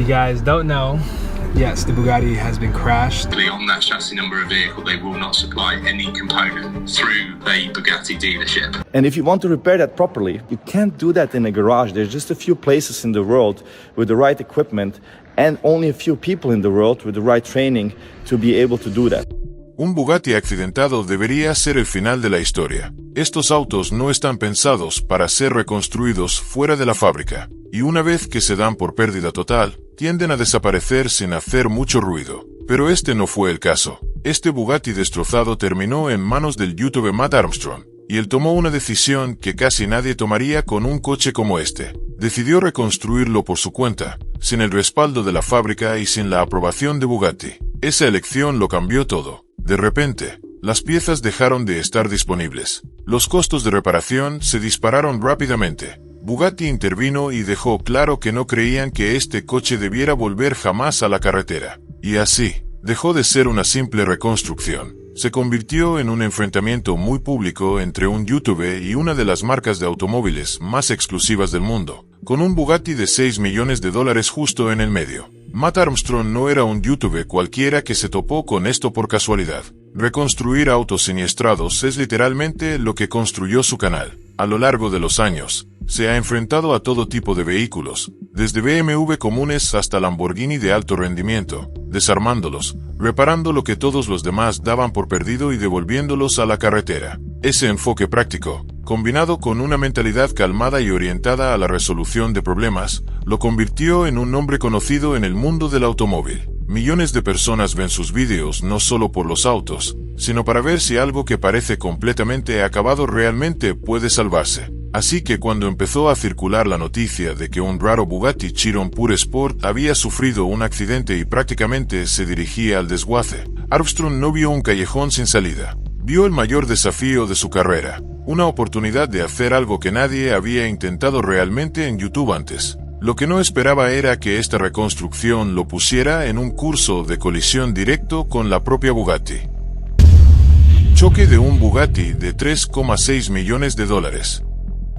guys don't know, yes, the Bugatti has been crashed. On that chassis number of vehicle, they will not supply any component through a Bugatti dealership. And if you want to repair that properly, you can't do that in a garage. There's just a few places in the world with the right equipment and only a few people in the world with the right training to be able to do that. Un Bugatti accidentado debería ser el final de la historia. Estos autos no están pensados para ser reconstruidos fuera de la fábrica, y una vez que se dan por pérdida total, tienden a desaparecer sin hacer mucho ruido. Pero este no fue el caso. Este Bugatti destrozado terminó en manos del youtuber Matt Armstrong, y él tomó una decisión que casi nadie tomaría con un coche como este. Decidió reconstruirlo por su cuenta, sin el respaldo de la fábrica y sin la aprobación de Bugatti. Esa elección lo cambió todo. De repente, las piezas dejaron de estar disponibles. Los costos de reparación se dispararon rápidamente. Bugatti intervino y dejó claro que no creían que este coche debiera volver jamás a la carretera. Y así, dejó de ser una simple reconstrucción. Se convirtió en un enfrentamiento muy público entre un youtuber y una de las marcas de automóviles más exclusivas del mundo, con un Bugatti de $6 millones justo en el medio. Matt Armstrong no era un youtuber cualquiera que se topó con esto por casualidad. Reconstruir autos siniestrados es literalmente lo que construyó su canal. A lo largo de los años, se ha enfrentado a todo tipo de vehículos, desde BMW comunes hasta Lamborghini de alto rendimiento, desarmándolos, reparando lo que todos los demás daban por perdido y devolviéndolos a la carretera. Ese enfoque práctico, combinado con una mentalidad calmada y orientada a la resolución de problemas, lo convirtió en un nombre conocido en el mundo del automóvil. Millones de personas ven sus vídeos no solo por los autos, sino para ver si algo que parece completamente acabado realmente puede salvarse. Así que cuando empezó a circular la noticia de que un raro Bugatti Chiron Pure Sport había sufrido un accidente y prácticamente se dirigía al desguace, Armstrong no vio un callejón sin salida. Vio el mayor desafío de su carrera, una oportunidad de hacer algo que nadie había intentado realmente en YouTube antes. Lo que no esperaba era que esta reconstrucción lo pusiera en un curso de colisión directo con la propia Bugatti. Choque de un Bugatti de $3,6 millones.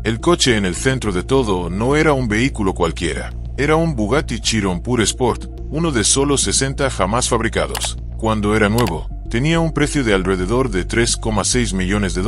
El coche en el centro de todo no era un vehículo cualquiera. Era un Bugatti Chiron Pure Sport, uno de solo 60 jamás fabricados. Cuando era nuevo, tenía un precio de alrededor de $3,6 millones,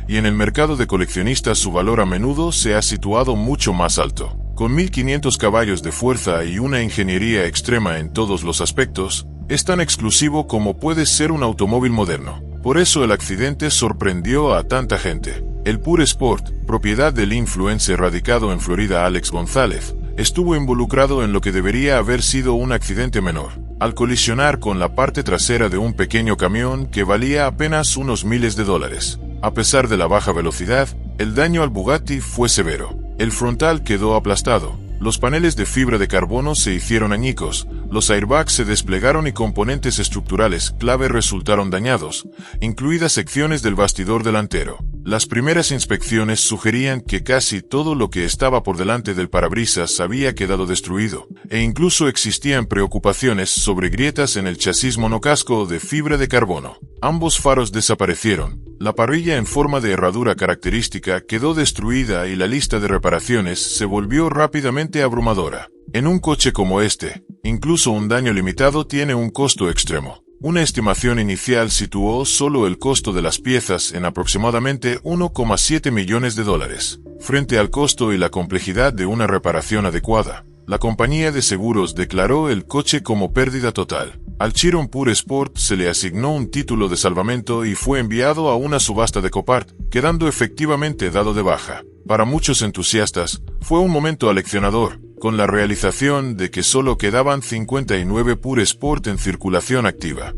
y en el mercado de coleccionistas su valor a menudo se ha situado mucho más alto. Con 1500 caballos de fuerza y una ingeniería extrema en todos los aspectos, es tan exclusivo como puede ser un automóvil moderno. Por eso el accidente sorprendió a tanta gente. El Pure Sport, propiedad del influencer radicado en Florida Alex González, estuvo involucrado en lo que debería haber sido un accidente menor, al colisionar con la parte trasera de un pequeño camión que valía apenas unos miles de dólares. A pesar de la baja velocidad, el daño al Bugatti fue severo. El frontal quedó aplastado, los paneles de fibra de carbono se hicieron añicos, los airbags se desplegaron y componentes estructurales clave resultaron dañados, incluidas secciones del bastidor delantero. Las primeras inspecciones sugerían que casi todo lo que estaba por delante del parabrisas había quedado destruido, e incluso existían preocupaciones sobre grietas en el chasis monocasco de fibra de carbono. Ambos faros desaparecieron, la parrilla en forma de herradura característica quedó destruida y la lista de reparaciones se volvió rápidamente abrumadora. En un coche como este, incluso un daño limitado tiene un costo extremo. Una estimación inicial situó solo el costo de las piezas en aproximadamente $1,7 millones. Frente al costo y la complejidad de una reparación adecuada, la compañía de seguros declaró el coche como pérdida total. Al Chiron Pure Sport se le asignó un título de salvamento y fue enviado a una subasta de Copart, quedando efectivamente dado de baja. Para muchos entusiastas, fue un momento aleccionador, con la realización de que solo quedaban 59 Pure Sport en circulación activa.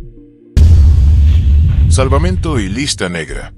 Salvamento y lista negra.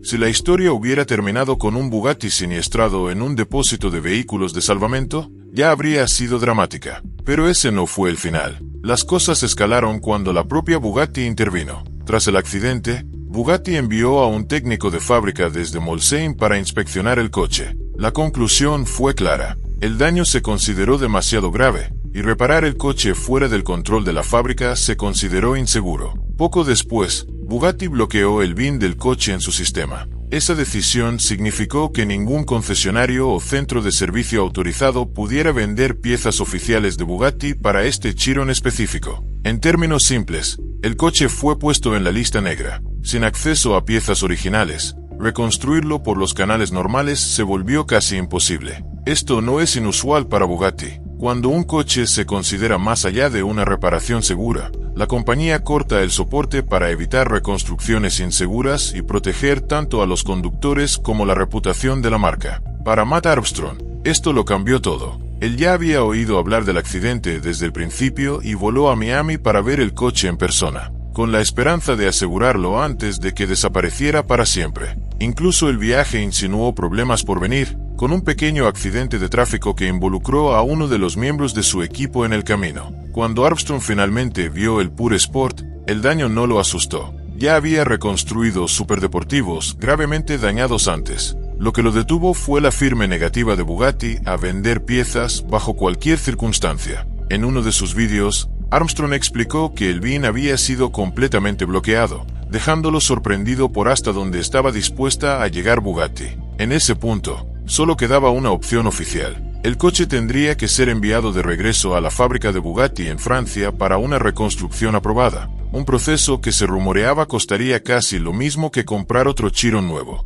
Si la historia hubiera terminado con un Bugatti siniestrado en un depósito de vehículos de salvamento, ya habría sido dramática. Pero ese no fue el final. Las cosas escalaron cuando la propia Bugatti intervino. Tras el accidente, Bugatti envió a un técnico de fábrica desde Molsheim para inspeccionar el coche. La conclusión fue clara. El daño se consideró demasiado grave, y reparar el coche fuera del control de la fábrica se consideró inseguro. Poco después, Bugatti bloqueó el VIN del coche en su sistema. Esa decisión significó que ningún concesionario o centro de servicio autorizado pudiera vender piezas oficiales de Bugatti para este Chiron específico. En términos simples, el coche fue puesto en la lista negra, sin acceso a piezas originales. Reconstruirlo por los canales normales se volvió casi imposible. Esto no es inusual para Bugatti. Cuando un coche se considera más allá de una reparación segura, la compañía corta el soporte para evitar reconstrucciones inseguras y proteger tanto a los conductores como la reputación de la marca. Para Matt Armstrong, esto lo cambió todo. Él ya había oído hablar del accidente desde el principio y voló a Miami para ver el coche en persona, con la esperanza de asegurarlo antes de que desapareciera para siempre. Incluso el viaje insinuó problemas por venir, con un pequeño accidente de tráfico que involucró a uno de los miembros de su equipo en el camino. Cuando Armstrong finalmente vio el Pure Sport, el daño no lo asustó. Ya había reconstruido superdeportivos gravemente dañados antes. Lo que lo detuvo fue la firme negativa de Bugatti a vender piezas bajo cualquier circunstancia. En uno de sus vídeos, Armstrong explicó que el BIN había sido completamente bloqueado, dejándolo sorprendido por hasta dónde estaba dispuesta a llegar Bugatti. En ese punto, solo quedaba una opción oficial. El coche tendría que ser enviado de regreso a la fábrica de Bugatti en Francia para una reconstrucción aprobada, un proceso que se rumoreaba costaría casi lo mismo que comprar otro Chiron nuevo.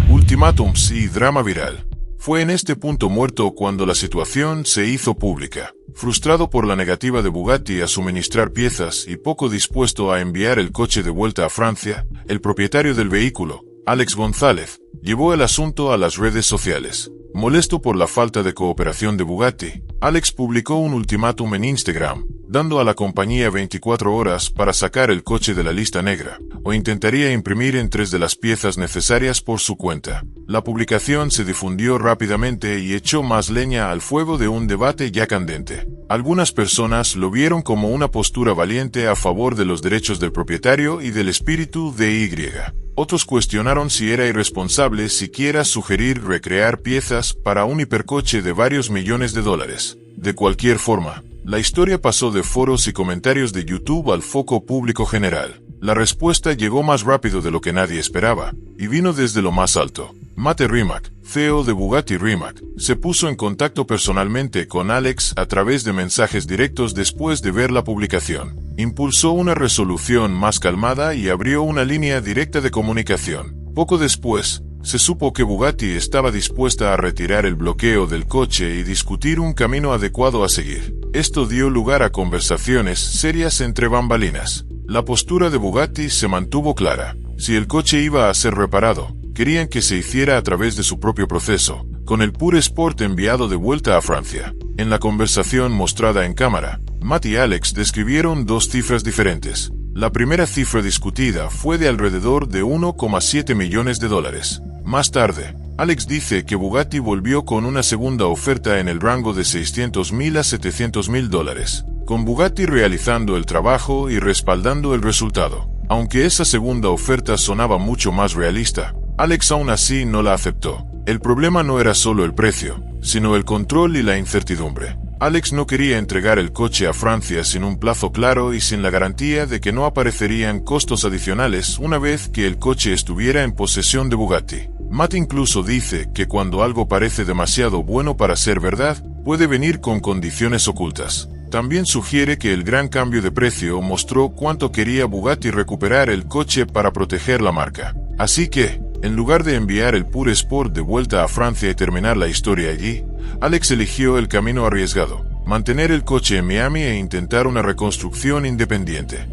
Ultimátums y drama viral. Fue en este punto muerto cuando la situación se hizo pública. Frustrado por la negativa de Bugatti a suministrar piezas y poco dispuesto a enviar el coche de vuelta a Francia, el propietario del vehículo, Alex González, llevó el asunto a las redes sociales. Molesto por la falta de cooperación de Bugatti, Alex publicó un ultimátum en Instagram, dando a la compañía 24 horas para sacar el coche de la lista negra, o intentaría imprimir en 3 de las piezas necesarias por su cuenta. La publicación se difundió rápidamente y echó más leña al fuego de un debate ya candente. Algunas personas lo vieron como una postura valiente a favor de los derechos del propietario y del espíritu DIY. Otros cuestionaron si era irresponsable siquiera sugerir recrear piezas para un hipercoche de varios millones de dólares. De cualquier forma, la historia pasó de foros y comentarios de YouTube al foco público general. La respuesta llegó más rápido de lo que nadie esperaba, y vino desde lo más alto. Mate Rimac, CEO de Bugatti Rimac, se puso en contacto personalmente con Alex a través de mensajes directos después de ver la publicación. Impulsó una resolución más calmada y abrió una línea directa de comunicación. Poco después, se supo que Bugatti estaba dispuesta a retirar el bloqueo del coche y discutir un camino adecuado a seguir. Esto dio lugar a conversaciones serias entre bambalinas. La postura de Bugatti se mantuvo clara. Si el coche iba a ser reparado, querían que se hiciera a través de su propio proceso, con el Pure Sport enviado de vuelta a Francia. En la conversación mostrada en cámara, Matt y Alex describieron 2 cifras diferentes. La primera cifra discutida fue de alrededor de 1,7 millones de dólares. Más tarde, Alex dice que Bugatti volvió con una segunda oferta en el rango de $600,000 a $700,000, con Bugatti realizando el trabajo y respaldando el resultado. Aunque esa segunda oferta sonaba mucho más realista, Alex aún así no la aceptó. El problema no era solo el precio, sino el control y la incertidumbre. Alex no quería entregar el coche a Francia sin un plazo claro y sin la garantía de que no aparecerían costos adicionales una vez que el coche estuviera en posesión de Bugatti. Matt incluso dice que cuando algo parece demasiado bueno para ser verdad, puede venir con condiciones ocultas. También sugiere que el gran cambio de precio mostró cuánto quería Bugatti recuperar el coche para proteger la marca. Así que, en lugar de enviar el Pure Sport de vuelta a Francia y terminar la historia allí, Alex eligió el camino arriesgado, mantener el coche en Miami e intentar una reconstrucción independiente.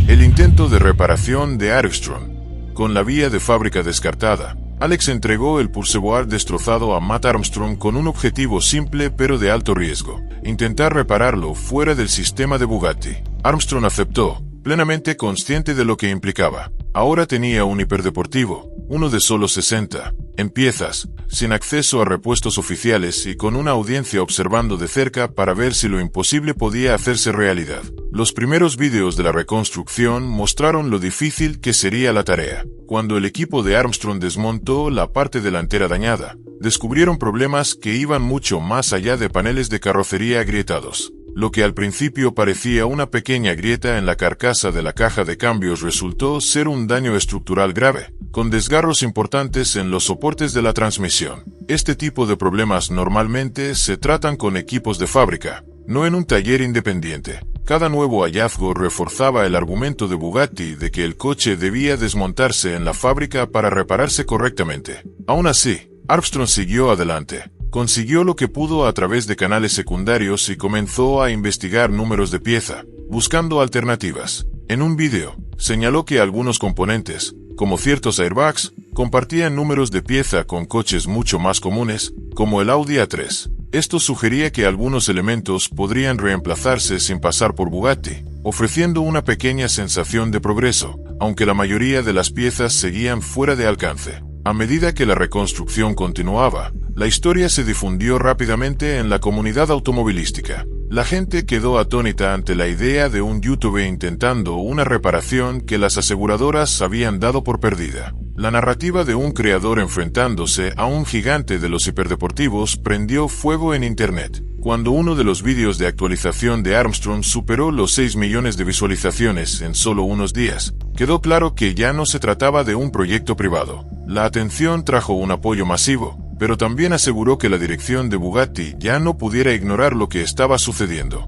El intento de reparación de Armstrong. Con la vía de fábrica descartada, Alex entregó el Pursuit destrozado a Matt Armstrong con un objetivo simple pero de alto riesgo: intentar repararlo fuera del sistema de Bugatti. Armstrong aceptó, plenamente consciente de lo que implicaba. Ahora tenía un hiperdeportivo, uno de solo 60, en piezas, sin acceso a repuestos oficiales y con una audiencia observando de cerca para ver si lo imposible podía hacerse realidad. Los primeros vídeos de la reconstrucción mostraron lo difícil que sería la tarea. Cuando el equipo de Armstrong desmontó la parte delantera dañada, descubrieron problemas que iban mucho más allá de paneles de carrocería agrietados. Lo que al principio parecía una pequeña grieta en la carcasa de la caja de cambios resultó ser un daño estructural grave, con desgarros importantes en los soportes de la transmisión. Este tipo de problemas normalmente se tratan con equipos de fábrica, no en un taller independiente. Cada nuevo hallazgo reforzaba el argumento de Bugatti de que el coche debía desmontarse en la fábrica para repararse correctamente. Aún así, Armstrong siguió adelante. Consiguió lo que pudo a través de canales secundarios y comenzó a investigar números de pieza, buscando alternativas. En un vídeo, señaló que algunos componentes, como ciertos airbags, compartían números de pieza con coches mucho más comunes, como el Audi A3. Esto sugería que algunos elementos podrían reemplazarse sin pasar por Bugatti, ofreciendo una pequeña sensación de progreso, aunque la mayoría de las piezas seguían fuera de alcance. A medida que la reconstrucción continuaba, la historia se difundió rápidamente en la comunidad automovilística. La gente quedó atónita ante la idea de un youtuber intentando una reparación que las aseguradoras habían dado por perdida. La narrativa de un creador enfrentándose a un gigante de los hiperdeportivos prendió fuego en Internet. Cuando uno de los vídeos de actualización de Armstrong superó los 6 millones de visualizaciones en solo unos días, quedó claro que ya no se trataba de un proyecto privado. La atención trajo un apoyo masivo, pero también aseguró que la dirección de Bugatti ya no pudiera ignorar lo que estaba sucediendo.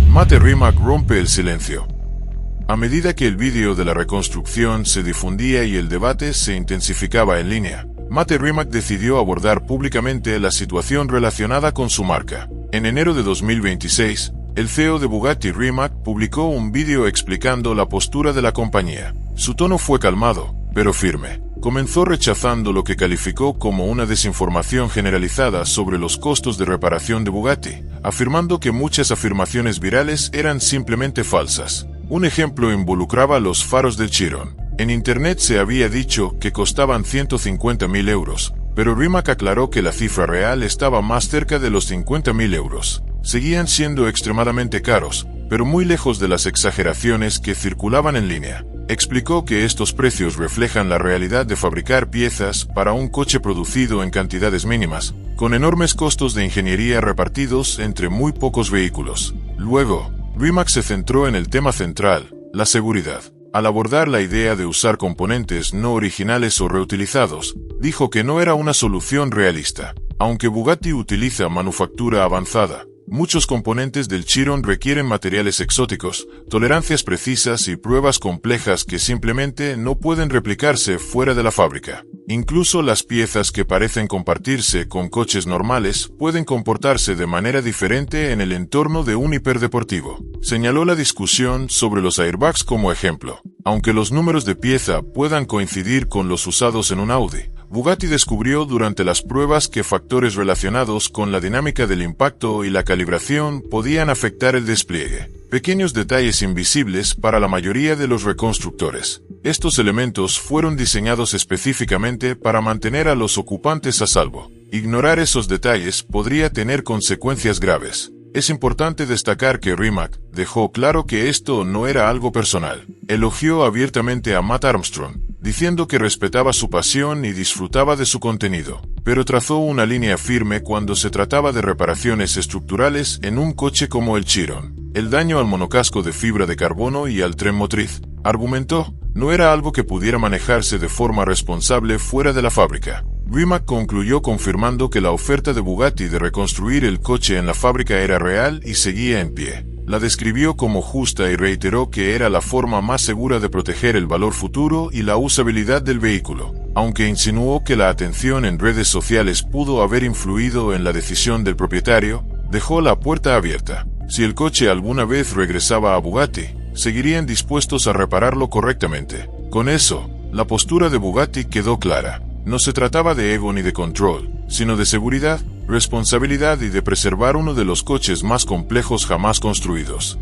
Mate Rimac rompe el silencio. A medida que el vídeo de la reconstrucción se difundía y el debate se intensificaba en línea, Mate Rimac decidió abordar públicamente la situación relacionada con su marca. En enero de 2026, el CEO de Bugatti, Rimac, publicó un vídeo explicando la postura de la compañía. Su tono fue calmado, pero firme. Comenzó rechazando lo que calificó como una desinformación generalizada sobre los costos de reparación de Bugatti, afirmando que muchas afirmaciones virales eran simplemente falsas. Un ejemplo involucraba los faros del Chiron. En Internet se había dicho que costaban 150.000 euros, pero Rimac aclaró que la cifra real estaba más cerca de los 50.000 euros. Seguían siendo extremadamente caros, pero muy lejos de las exageraciones que circulaban en línea. Explicó que estos precios reflejan la realidad de fabricar piezas para un coche producido en cantidades mínimas, con enormes costos de ingeniería repartidos entre muy pocos vehículos. Luego, Rimac se centró en el tema central, la seguridad. Al abordar la idea de usar componentes no originales o reutilizados, dijo que no era una solución realista. Aunque Bugatti utiliza manufactura avanzada, muchos componentes del Chiron requieren materiales exóticos, tolerancias precisas y pruebas complejas que simplemente no pueden replicarse fuera de la fábrica. Incluso las piezas que parecen compartirse con coches normales pueden comportarse de manera diferente en el entorno de un hiperdeportivo. Señaló la discusión sobre los airbags como ejemplo. Aunque los números de pieza puedan coincidir con los usados en un Audi, Bugatti descubrió durante las pruebas que factores relacionados con la dinámica del impacto y la calibración podían afectar el despliegue. Pequeños detalles invisibles para la mayoría de los reconstructores. Estos elementos fueron diseñados específicamente para mantener a los ocupantes a salvo. Ignorar esos detalles podría tener consecuencias graves. Es importante destacar que Rimac dejó claro que esto no era algo personal. Elogió abiertamente a Matt Armstrong, diciendo que respetaba su pasión y disfrutaba de su contenido, pero trazó una línea firme cuando se trataba de reparaciones estructurales en un coche como el Chiron. El daño al monocasco de fibra de carbono y al tren motriz, argumentó, no era algo que pudiera manejarse de forma responsable fuera de la fábrica. Rimac concluyó confirmando que la oferta de Bugatti de reconstruir el coche en la fábrica era real y seguía en pie. La describió como justa y reiteró que era la forma más segura de proteger el valor futuro y la usabilidad del vehículo, aunque insinuó que la atención en redes sociales pudo haber influido en la decisión del propietario, dejó la puerta abierta. Si el coche alguna vez regresaba a Bugatti, seguirían dispuestos a repararlo correctamente. Con eso, la postura de Bugatti quedó clara. No se trataba de ego ni de control, sino de seguridad, responsabilidad y de preservar uno de los coches más complejos jamás construidos.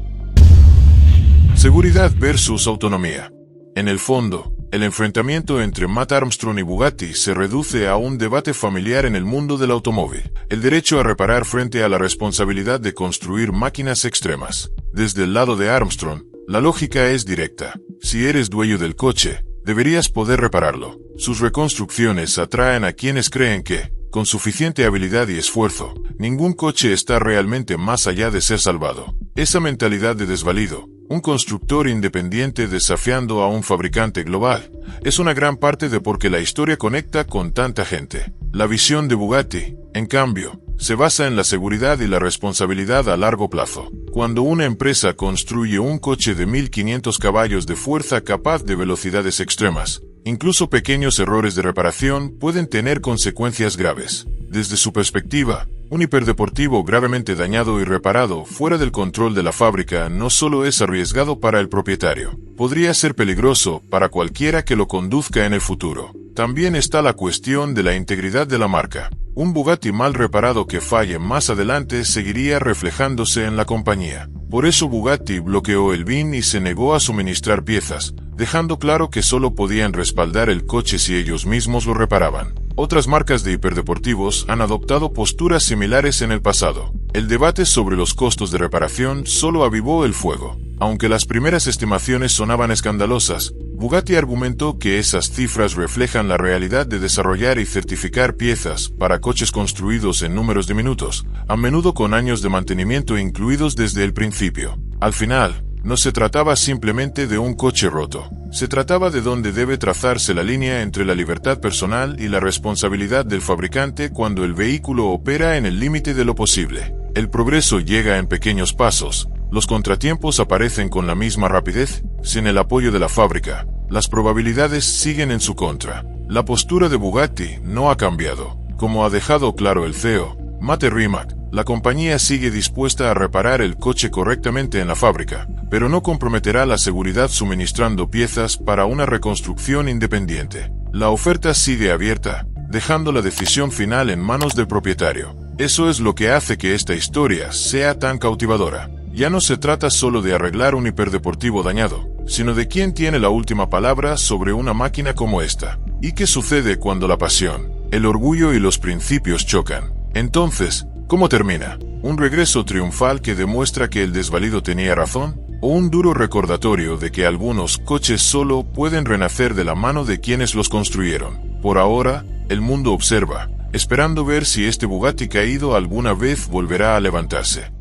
Seguridad versus autonomía. En el fondo, el enfrentamiento entre Matt Armstrong y Bugatti se reduce a un debate familiar en el mundo del automóvil. El derecho a reparar frente a la responsabilidad de construir máquinas extremas. Desde el lado de Armstrong, la lógica es directa. Si eres dueño del coche, deberías poder repararlo. Sus reconstrucciones atraen a quienes creen que, con suficiente habilidad y esfuerzo, ningún coche está realmente más allá de ser salvado. Esa mentalidad de desvalido, un constructor independiente desafiando a un fabricante global, es una gran parte de por qué la historia conecta con tanta gente. La visión de Bugatti, en cambio, se basa en la seguridad y la responsabilidad a largo plazo. Cuando una empresa construye un coche de 1500 caballos de fuerza capaz de velocidades extremas, incluso pequeños errores de reparación pueden tener consecuencias graves. Desde su perspectiva, un hiperdeportivo gravemente dañado y reparado fuera del control de la fábrica no solo es arriesgado para el propietario, podría ser peligroso para cualquiera que lo conduzca en el futuro. También está la cuestión de la integridad de la marca. Un Bugatti mal reparado que falle más adelante seguiría reflejándose en la compañía. Por eso Bugatti bloqueó el BIN y se negó a suministrar piezas, dejando claro que solo podían respaldar el coche si ellos mismos lo reparaban. Otras marcas de hiperdeportivos han adoptado posturas similares en el pasado. El debate sobre los costos de reparación solo avivó el fuego. Aunque las primeras estimaciones sonaban escandalosas, Bugatti argumentó que esas cifras reflejan la realidad de desarrollar y certificar piezas para coches construidos en números de minutos, a menudo con años de mantenimiento incluidos desde el principio. Al final, no se trataba simplemente de un coche roto. Se trataba de dónde debe trazarse la línea entre la libertad personal y la responsabilidad del fabricante cuando el vehículo opera en el límite de lo posible. El progreso llega en pequeños pasos. Los contratiempos aparecen con la misma rapidez. Sin el apoyo de la fábrica, las probabilidades siguen en su contra. La postura de Bugatti no ha cambiado. Como ha dejado claro el CEO, Mate Rimac, la compañía sigue dispuesta a reparar el coche correctamente en la fábrica, pero no comprometerá la seguridad suministrando piezas para una reconstrucción independiente. La oferta sigue abierta, dejando la decisión final en manos del propietario. Eso es lo que hace que esta historia sea tan cautivadora. Ya no se trata solo de arreglar un hiperdeportivo dañado, sino de quién tiene la última palabra sobre una máquina como esta. ¿Y qué sucede cuando la pasión, el orgullo y los principios chocan? Entonces, ¿cómo termina? ¿Un regreso triunfal que demuestra que el desvalido tenía razón? ¿O un duro recordatorio de que algunos coches solo pueden renacer de la mano de quienes los construyeron? Por ahora, el mundo observa, esperando ver si este Bugatti caído alguna vez volverá a levantarse.